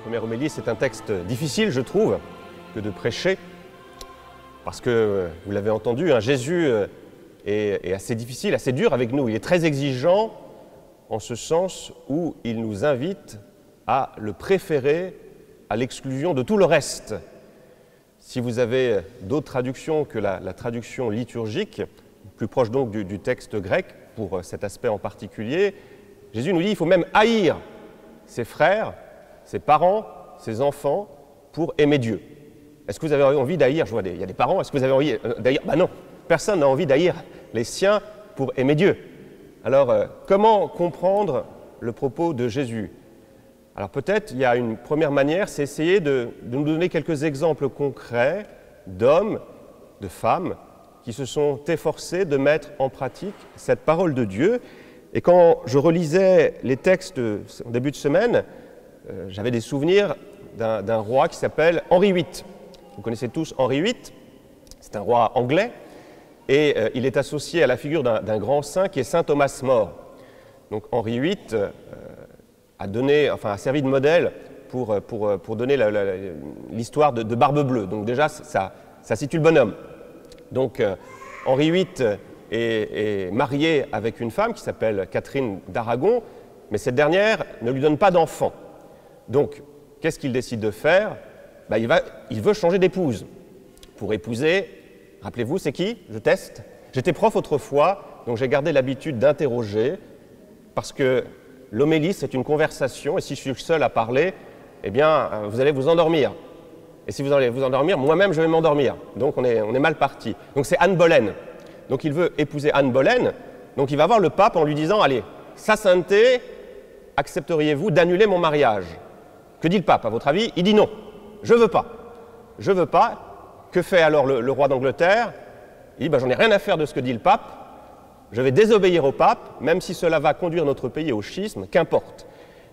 première homélie, c'est un texte difficile, je trouve, que de prêcher, parce que, vous l'avez entendu, Jésus est assez difficile, assez dur avec nous. Il est très exigeant en ce sens où il nous invite à le préférer à l'exclusion de tout le reste. Si vous avez d'autres traductions que la traduction liturgique, plus proche donc du texte grec, pour cet aspect en particulier, Jésus nous dit qu'il faut même haïr ses frères, ses parents, ses enfants, pour aimer Dieu. Est-ce que vous avez envie d'haïr? Je vois, il y a des parents, est-ce que vous avez envie d'haïr? Ben non, personne n'a envie d'haïr les siens pour aimer Dieu. Alors, comment comprendre le propos de Jésus? Alors peut-être, il y a une première manière, c'est essayer de nous donner quelques exemples concrets d'hommes, de femmes, qui se sont efforcés de mettre en pratique cette parole de Dieu. Et quand je relisais les textes en début de semaine, j'avais des souvenirs d'un roi qui s'appelle Henri VIII. Vous connaissez tous Henri VIII, c'est un roi anglais, et il est associé à la figure d'un grand saint qui est saint Thomas More. Donc Henri VIII a servi de modèle pour donner l'histoire de Barbe Bleue. Donc déjà, ça situe le bonhomme. Donc Henri VIII est marié avec une femme qui s'appelle Catherine d'Aragon, mais cette dernière ne lui donne pas d'enfant. Donc, qu'est-ce qu'il décide de faire? Il veut changer d'épouse. Pour épouser, rappelez-vous, c'est qui? Je teste. J'étais prof autrefois, donc j'ai gardé l'habitude d'interroger, parce que l'homélie, c'est une conversation, et si je suis seul à parler, eh bien, vous allez vous endormir. Et si vous allez vous endormir, moi-même, je vais m'endormir. Donc, on est mal parti. Donc, c'est Anne Boleyn. Donc, il veut épouser Anne Boleyn. Donc, il va voir le pape en lui disant, allez, Sa Sainteté, accepteriez-vous d'annuler mon mariage? Que dit le pape, à votre avis? Il dit non, je veux pas. Je veux pas. Que fait alors le roi d'Angleterre? Il dit, j'en ai rien à faire de ce que dit le pape. Je vais désobéir au pape, même si cela va conduire notre pays au schisme, qu'importe.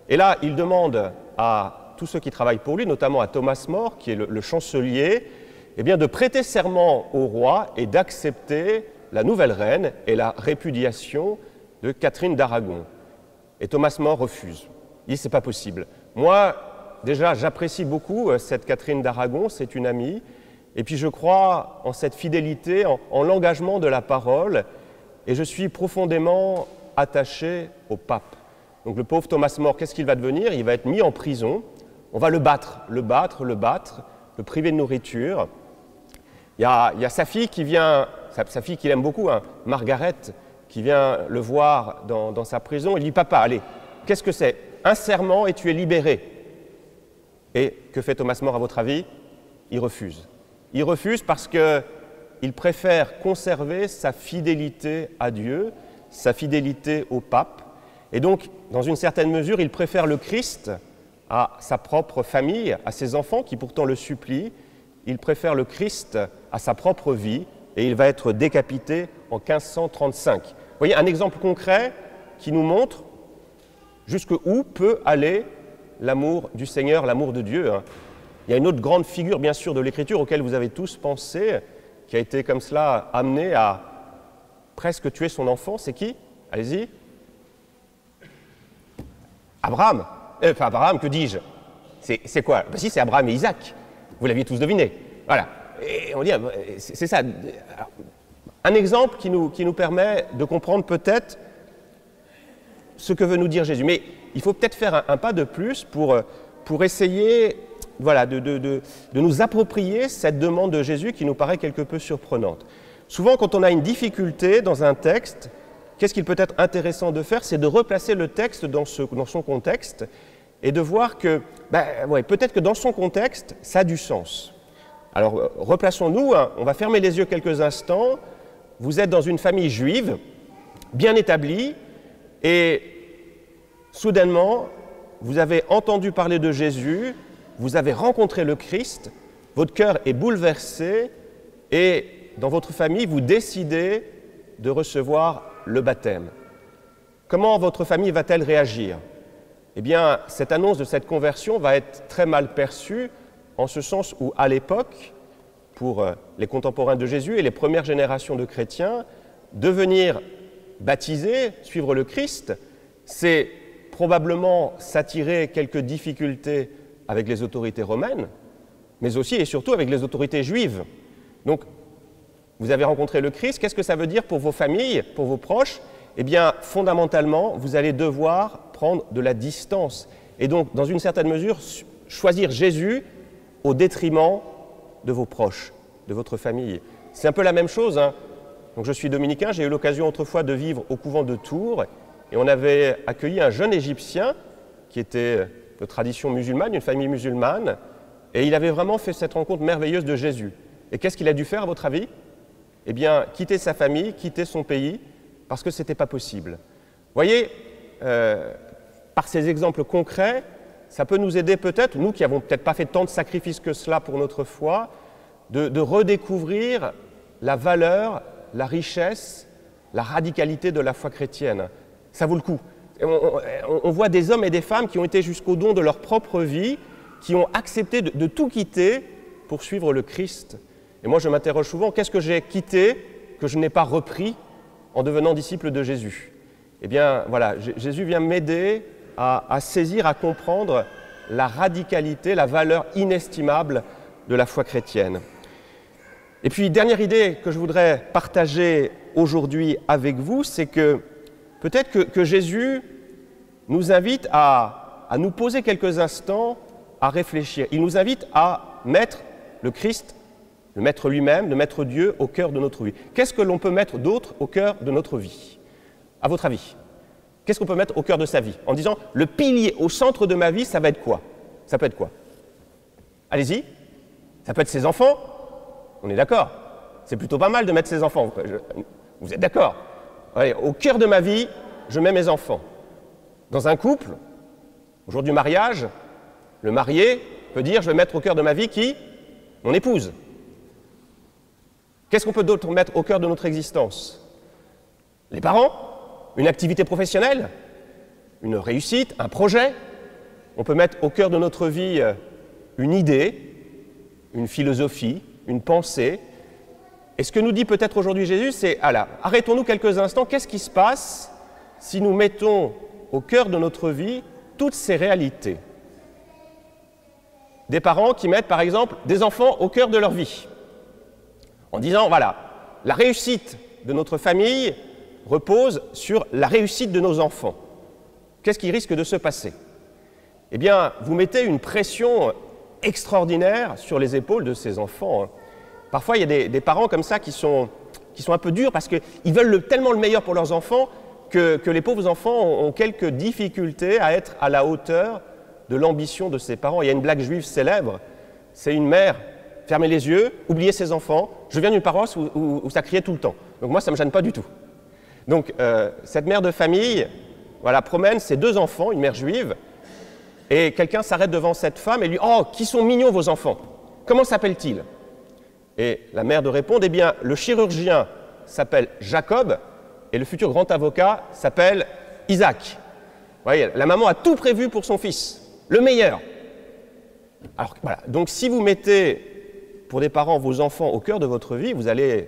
Et là, il demande à tous ceux qui travaillent pour lui, notamment à Thomas More, qui est le chancelier, eh bien, de prêter serment au roi et d'accepter la nouvelle reine et la répudiation de Catherine d'Aragon. Et Thomas More refuse. Il dit, c'est pas possible. Moi, déjà, j'apprécie beaucoup cette Catherine d'Aragon, c'est une amie, et puis je crois en cette fidélité, en l'engagement de la parole, et je suis profondément attaché au pape. Donc le pauvre Thomas More, qu'est-ce qu'il va devenir? Il va être mis en prison, on va le battre, le priver de nourriture. Il y a sa fille qui vient, sa fille qu'il aime beaucoup, Margaret, qui vient le voir dans sa prison. Il dit, papa, allez, qu'est-ce que c'est? Un serment et tu es libéré. Et que fait Thomas More à votre avis? Il refuse. Il refuse parce qu'il préfère conserver sa fidélité à Dieu, sa fidélité au pape. Et donc, dans une certaine mesure, il préfère le Christ à sa propre famille, à ses enfants qui pourtant le supplient. Il préfère le Christ à sa propre vie et il va être décapité en 1535. Vous voyez, un exemple concret qui nous montre jusqu'où peut aller l'amour du Seigneur, l'amour de Dieu. Il y a une autre grande figure, bien sûr, de l'Écriture auquel vous avez tous pensé, qui a été comme cela amené à presque tuer son enfant. C'est qui? Allez-y. Abraham. Enfin, Abraham, que dis-je? C'est quoi? Si, c'est Abraham et Isaac. Vous l'aviez tous deviné. Voilà. Et on dit, c'est ça. Alors, un exemple qui nous permet de comprendre peut-être ce que veut nous dire Jésus. Mais il faut peut-être faire un pas de plus pour essayer de nous approprier cette demande de Jésus qui nous paraît quelque peu surprenante. Souvent, quand on a une difficulté dans un texte, qu'est-ce qu'il peut être intéressant de faire? C'est de replacer le texte dans son contexte et de voir que, peut-être que dans son contexte, ça a du sens. Alors, replaçons-nous, on va fermer les yeux quelques instants. Vous êtes dans une famille juive, bien établie, et soudainement, vous avez entendu parler de Jésus, vous avez rencontré le Christ, votre cœur est bouleversé, et dans votre famille, vous décidez de recevoir le baptême. Comment votre famille va-t-elle réagir? Eh bien, cette annonce de cette conversion va être très mal perçue, en ce sens où, à l'époque, pour les contemporains de Jésus et les premières générations de chrétiens, devenir baptisé, suivre le Christ, c'est probablement s'attirer quelques difficultés avec les autorités romaines, mais aussi et surtout avec les autorités juives. Donc, vous avez rencontré le Christ, qu'est-ce que ça veut dire pour vos familles, pour vos proches? Eh bien, fondamentalement, vous allez devoir prendre de la distance. Et donc, dans une certaine mesure, choisir Jésus au détriment de vos proches, de votre famille. C'est un peu la même chose, hein. Donc, je suis dominicain, j'ai eu l'occasion autrefois de vivre au couvent de Tours, et on avait accueilli un jeune Égyptien qui était de tradition musulmane, une famille musulmane, et il avait vraiment fait cette rencontre merveilleuse de Jésus. Et qu'est-ce qu'il a dû faire, à votre avis? Eh bien, quitter sa famille, quitter son pays, parce que ce n'était pas possible. Vous voyez, par ces exemples concrets, ça peut nous aider peut-être, nous qui n'avons peut-être pas fait tant de sacrifices que cela pour notre foi, de redécouvrir la valeur, la richesse, la radicalité de la foi chrétienne. Ça vaut le coup. On voit des hommes et des femmes qui ont été jusqu'au don de leur propre vie, qui ont accepté de tout quitter pour suivre le Christ. Et moi, je m'interroge souvent, qu'est-ce que j'ai quitté que je n'ai pas repris en devenant disciple de Jésus? Eh bien, voilà, Jésus vient m'aider à saisir, à comprendre la radicalité, la valeur inestimable de la foi chrétienne. Et puis, dernière idée que je voudrais partager aujourd'hui avec vous, c'est que peut-être que Jésus nous invite à nous poser quelques instants à réfléchir. Il nous invite à mettre le Christ, le Maître lui-même, le Maître Dieu, au cœur de notre vie. Qu'est-ce que l'on peut mettre d'autre au cœur de notre vie? À votre avis, qu'est-ce qu'on peut mettre au cœur de sa vie? En disant, le pilier au centre de ma vie, ça va être quoi? Ça peut être quoi? Allez-y. Ça peut être ses enfants. On est d'accord. C'est plutôt pas mal de mettre ses enfants. Vous êtes d'accord? Allez, au cœur de ma vie, je mets mes enfants. Dans un couple, au jour du mariage, le marié peut dire, je vais mettre au cœur de ma vie qui? Mon épouse. Qu'est-ce qu'on peut d'autre mettre au cœur de notre existence? Les parents? Une activité professionnelle? Une réussite? Un projet? On peut mettre au cœur de notre vie une idée, une philosophie, une pensée. Et ce que nous dit peut-être aujourd'hui Jésus, c'est, arrêtons-nous quelques instants, qu'est-ce qui se passe si nous mettons au cœur de notre vie toutes ces réalités? Des parents qui mettent, par exemple, des enfants au cœur de leur vie, en disant, voilà, la réussite de notre famille repose sur la réussite de nos enfants. Qu'est-ce qui risque de se passer? Eh bien, vous mettez une pression extraordinaire sur les épaules de ces enfants. Parfois, il y a des parents comme ça qui sont un peu durs parce qu'ils veulent tellement le meilleur pour leurs enfants que les pauvres enfants ont quelques difficultés à être à la hauteur de l'ambition de ses parents. Il y a une blague juive célèbre, c'est une mère, fermez les yeux, oubliez ses enfants. Je viens d'une paroisse où ça criait tout le temps. Donc moi, ça ne me gêne pas du tout. Donc cette mère de famille, voilà, promène ses deux enfants, une mère juive, et quelqu'un s'arrête devant cette femme et lui dit « Oh, qui sont mignons vos enfants! Comment s'appellent-ils » Et la mère de répondre « Eh bien, le chirurgien s'appelle Jacob et le futur grand avocat s'appelle Isaac. » Vous voyez, la maman a tout prévu pour son fils, le meilleur. Alors voilà, donc si vous mettez pour des parents vos enfants au cœur de votre vie, vous allez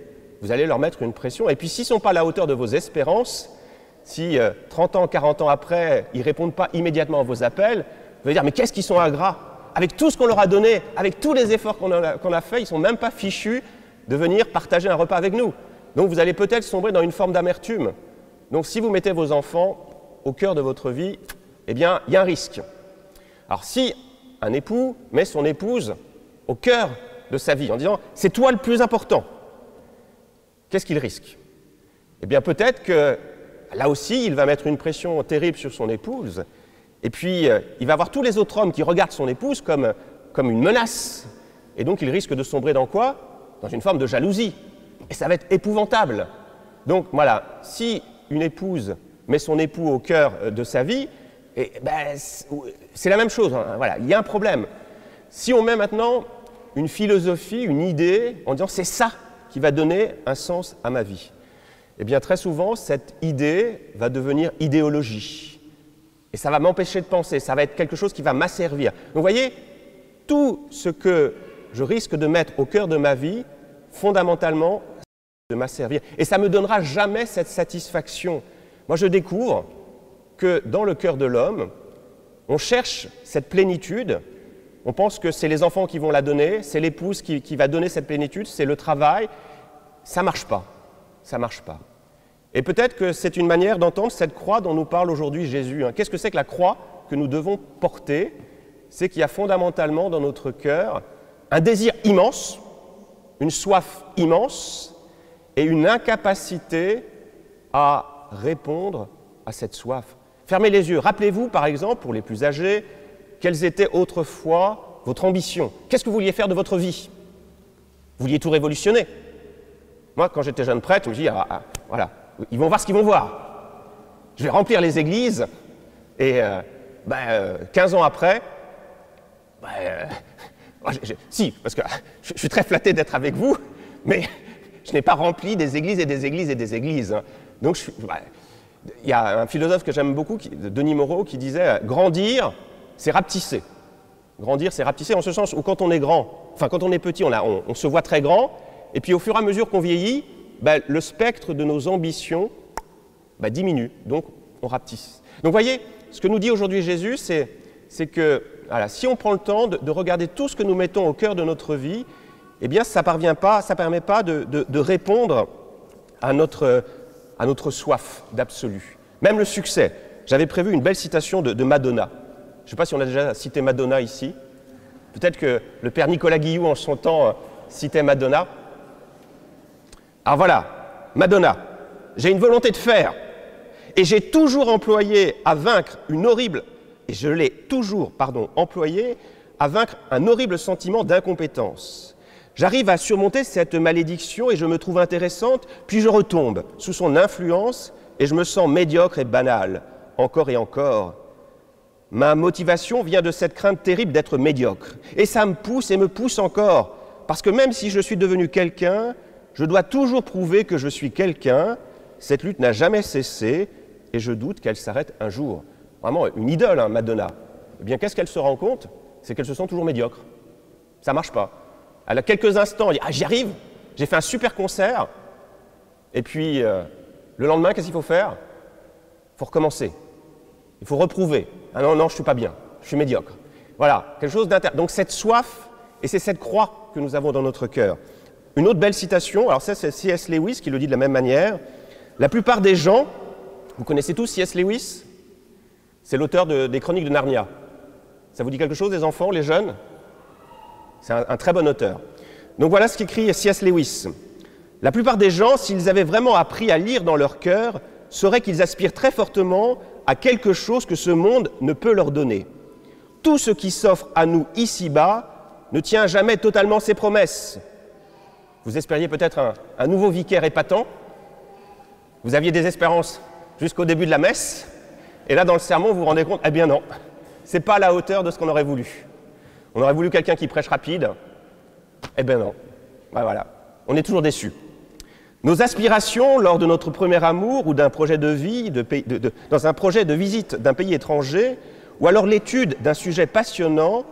leur mettre une pression. Et puis s'ils ne sont pas à la hauteur de vos espérances, si 30 ans, 40 ans après, ils ne répondent pas immédiatement à vos appels, vous allez dire, mais qu'est-ce qu'ils sont ingrats? Avec tout ce qu'on leur a donné, avec tous les efforts qu'on a fait, ils ne sont même pas fichus de venir partager un repas avec nous. Donc vous allez peut-être sombrer dans une forme d'amertume. Donc si vous mettez vos enfants au cœur de votre vie, eh bien, il y a un risque. Alors si un époux met son épouse au cœur de sa vie en disant « c'est toi le plus important », qu'est-ce qu'il risque? Eh bien peut-être que là aussi, il va mettre une pression terrible sur son épouse, et puis il va avoir tous les autres hommes qui regardent son épouse comme une menace, et donc il risque de sombrer dans quoi? Dans une forme de jalousie, et ça va être épouvantable. Donc voilà, si une épouse met son époux au cœur de sa vie, c'est la même chose, hein, voilà, il y a un problème. Si on met maintenant une philosophie, une idée, en disant « c'est ça qui va donner un sens à ma vie », eh bien très souvent, cette idée va devenir idéologie. Et ça va m'empêcher de penser, ça va être quelque chose qui va m'asservir. Donc vous voyez, tout ce que je risque de mettre au cœur de ma vie, fondamentalement, c'est de m'asservir. Et ça ne me donnera jamais cette satisfaction. Moi, je découvre que dans le cœur de l'homme, on cherche cette plénitude, On pense que c'est les enfants qui vont la donner, c'est l'épouse qui va donner cette plénitude, c'est le travail. Ça ne marche pas. Ça ne marche pas. Et peut-être que c'est une manière d'entendre cette croix dont nous parle aujourd'hui Jésus. Qu'est-ce que c'est que la croix que nous devons porter? C'est qu'il y a fondamentalement dans notre cœur un désir immense, une soif immense et une incapacité à répondre à cette soif. Fermez les yeux. Rappelez-vous, par exemple, pour les plus âgés, quelles étaient autrefois votre ambition. Qu'est-ce que vous vouliez faire de votre vie? Vous vouliez tout révolutionner. Moi, quand j'étais jeune prêtre, je me dis, voilà, ils vont voir ce qu'ils vont voir. Je vais remplir les églises, et 15 ans après, si, parce que je suis très flatté d'être avec vous, mais je n'ai pas rempli des églises et des églises et des églises. Donc, il y a un philosophe que j'aime beaucoup, Denis Moreau, qui disait « Grandir, c'est rapetisser ». Grandir, c'est rapetisser en ce sens où quand on est grand, enfin quand on est petit, on se voit très grand, et puis au fur et à mesure qu'on vieillit, le spectre de nos ambitions diminue, donc on rapetisse. Donc vous voyez, ce que nous dit aujourd'hui Jésus, c'est que voilà, si on prend le temps de regarder tout ce que nous mettons au cœur de notre vie, eh bien ça ne permet pas de répondre à notre soif d'absolu. Même le succès. J'avais prévu une belle citation de Madonna. Je ne sais pas si on a déjà cité Madonna ici. Peut-être que le père Nicolas Guillou, en son temps, citait Madonna. Alors voilà, Madonna, j'ai une volonté de faire, et j'ai toujours employé à vaincre employé à vaincre un horrible sentiment d'incompétence. J'arrive à surmonter cette malédiction et je me trouve intéressante, puis je retombe sous son influence et je me sens médiocre et banale, encore et encore. Ma motivation vient de cette crainte terrible d'être médiocre. Et ça me pousse encore, parce que même si je suis devenu quelqu'un, je dois toujours prouver que je suis quelqu'un. Cette lutte n'a jamais cessé et je doute qu'elle s'arrête un jour. Vraiment une idole, Madonna. Eh bien, qu'est-ce qu'elle se rend compte? C'est qu'elle se sent toujours médiocre. Ça ne marche pas. Elle a quelques instants, elle dit « Ah, j'y arrive, j'ai fait un super concert. » Et puis, le lendemain, qu'est-ce qu'il faut faire? Il faut recommencer. Il faut reprouver. Ah non, je ne suis pas bien, je suis médiocre. Voilà, quelque chose d'interne. Donc cette soif, et c'est cette croix que nous avons dans notre cœur. Une autre belle citation, alors ça c'est C.S. Lewis qui le dit de la même manière. La plupart des gens, vous connaissez tous C.S. Lewis? C'est l'auteur des Chroniques de Narnia. Ça vous dit quelque chose, les enfants, les jeunes? C'est un très bon auteur. Donc voilà ce qu'écrit C.S. Lewis. La plupart des gens, s'ils avaient vraiment appris à lire dans leur cœur, sauraient qu'ils aspirent très fortement à quelque chose que ce monde ne peut leur donner. Tout ce qui s'offre à nous ici-bas ne tient jamais totalement ses promesses. Vous espériez peut-être un nouveau vicaire épatant. Vous aviez des espérances jusqu'au début de la messe. Et là, dans le sermon, vous vous rendez compte, eh bien non, ce n'est pas à la hauteur de ce qu'on aurait voulu. On aurait voulu quelqu'un qui prêche rapide. Eh bien non. Voilà, on est toujours déçus. Nos aspirations lors de notre premier amour ou d'un projet de vie, dans un projet de visite d'un pays étranger, ou alors l'étude d'un sujet passionnant,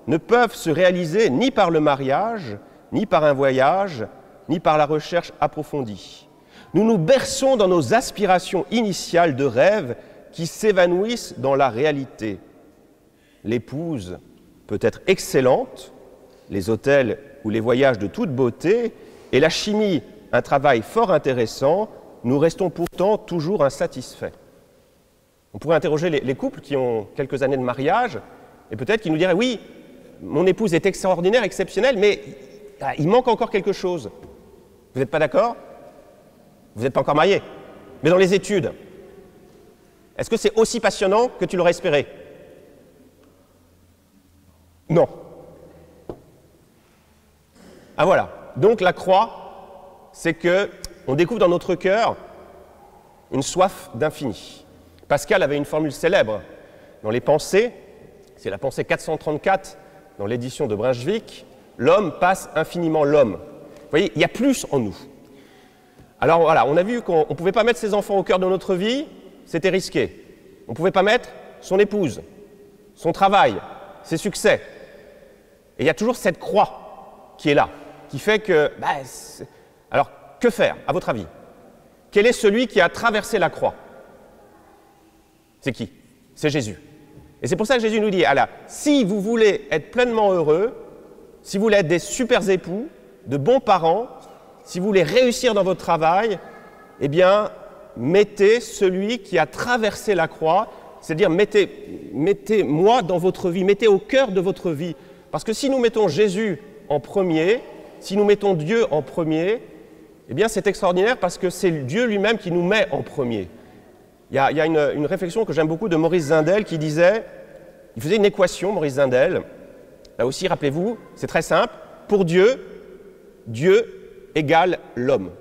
ne peuvent se réaliser ni par le mariage, ni par un voyage, ni par la recherche approfondie. Nous nous berçons dans nos aspirations initiales de rêve qui s'évanouissent dans la réalité. L'épouse peut être excellente, les hôtels ou les voyages de toute beauté, et la chimie, un travail fort intéressant, nous restons pourtant toujours insatisfaits. On pourrait interroger les couples qui ont quelques années de mariage, et peut-être qu'ils nous diraient « Oui, mon épouse est extraordinaire, exceptionnelle, mais il manque encore quelque chose. » Vous n'êtes pas d'accord? Vous n'êtes pas encore mariés. Mais dans les études, est-ce que c'est aussi passionnant que tu l'aurais espéré? Non. Ah voilà. Donc la croix, c'est qu'on découvre dans notre cœur une soif d'infini. Pascal avait une formule célèbre dans les pensées, c'est la pensée 434 dans l'édition de Brunswick, l'homme passe infiniment l'homme. Vous voyez, il y a plus en nous. Alors voilà, on a vu qu'on ne pouvait pas mettre ses enfants au cœur de notre vie, c'était risqué. On ne pouvait pas mettre son épouse, son travail, ses succès. Et il y a toujours cette croix qui est là, qui fait que... alors, que faire, à votre avis? Quel est celui qui a traversé la croix? C'est qui? C'est Jésus. Et c'est pour ça que Jésus nous dit, alors, si vous voulez être pleinement heureux, si vous voulez être des super époux, de bons parents, si vous voulez réussir dans votre travail, eh bien, mettez celui qui a traversé la croix, c'est-à-dire mettez moi dans votre vie, mettez au cœur de votre vie. Parce que si nous mettons Jésus en premier, si nous mettons Dieu en premier, eh bien c'est extraordinaire parce que c'est Dieu lui-même qui nous met en premier. Il y a une réflexion que j'aime beaucoup de Maurice Zindel qui disait, il faisait une équation, Maurice Zindel, là aussi rappelez-vous, c'est très simple, pour Dieu, Dieu égale l'homme.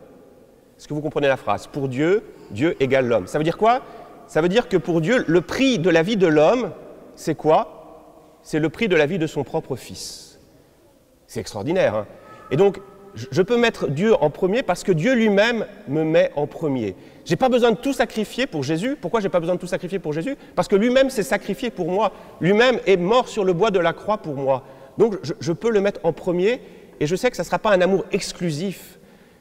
Est-ce que vous comprenez la phrase? Pour Dieu, Dieu égale l'homme. Ça veut dire quoi? Ça veut dire que pour Dieu, le prix de la vie de l'homme, c'est quoi? C'est le prix de la vie de son propre fils. C'est extraordinaire, hein? Et donc, je peux mettre Dieu en premier parce que Dieu lui-même me met en premier. Je n'ai pas besoin de tout sacrifier pour Jésus. Pourquoi je n'ai pas besoin de tout sacrifier pour Jésus? Parce que lui-même s'est sacrifié pour moi. Lui-même est mort sur le bois de la croix pour moi. Donc, je peux le mettre en premier et je sais que ça ne sera pas un amour exclusif.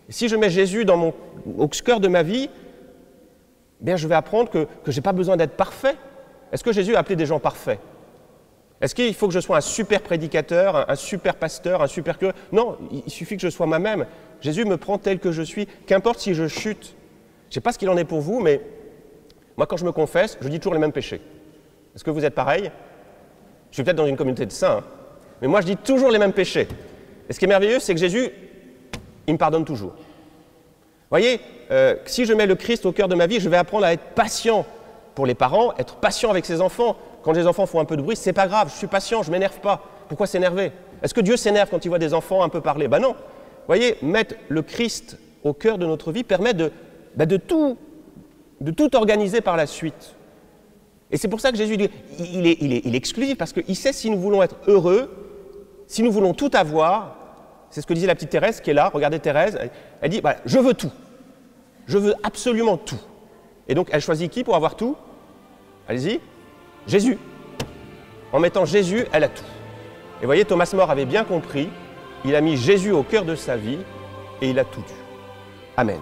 Si je mets Jésus au cœur de ma vie, bien, je vais apprendre que je n'ai pas besoin d'être parfait. Est-ce que Jésus a appelé des gens parfaits? Est-ce qu'il faut que je sois un super prédicateur, un super pasteur, un super cœur? Non, il suffit que je sois moi-même. Jésus me prend tel que je suis, qu'importe si je chute. Je ne sais pas ce qu'il en est pour vous, mais moi, quand je me confesse, je dis toujours les mêmes péchés. Est-ce que vous êtes pareil? Je suis peut-être dans une communauté de saints, hein, mais moi, je dis toujours les mêmes péchés. Et ce qui est merveilleux, c'est que Jésus, il me pardonne toujours. Vous voyez, si je mets le Christ au cœur de ma vie, je vais apprendre à être patient pour les parents, être patient avec ses enfants. Quand les enfants font un peu de bruit, c'est pas grave, je suis patient, je ne m'énerve pas. Pourquoi s'énerver? Est-ce que Dieu s'énerve quand il voit des enfants un peu parler? Ben non. Vous voyez, mettre le Christ au cœur de notre vie permet de tout organiser par la suite. Et c'est pour ça que Jésus dit, il est exclusif, parce qu'il sait si nous voulons être heureux, si nous voulons tout avoir. C'est ce que disait la petite Thérèse qui est là. Regardez Thérèse, elle dit, voilà, je veux tout. Je veux absolument tout. Et donc, elle choisit qui pour avoir tout? Allez-y. Jésus. En mettant Jésus, elle a tout. Et vous voyez, Thomas More avait bien compris, il a mis Jésus au cœur de sa vie et il a tout eu. Amen.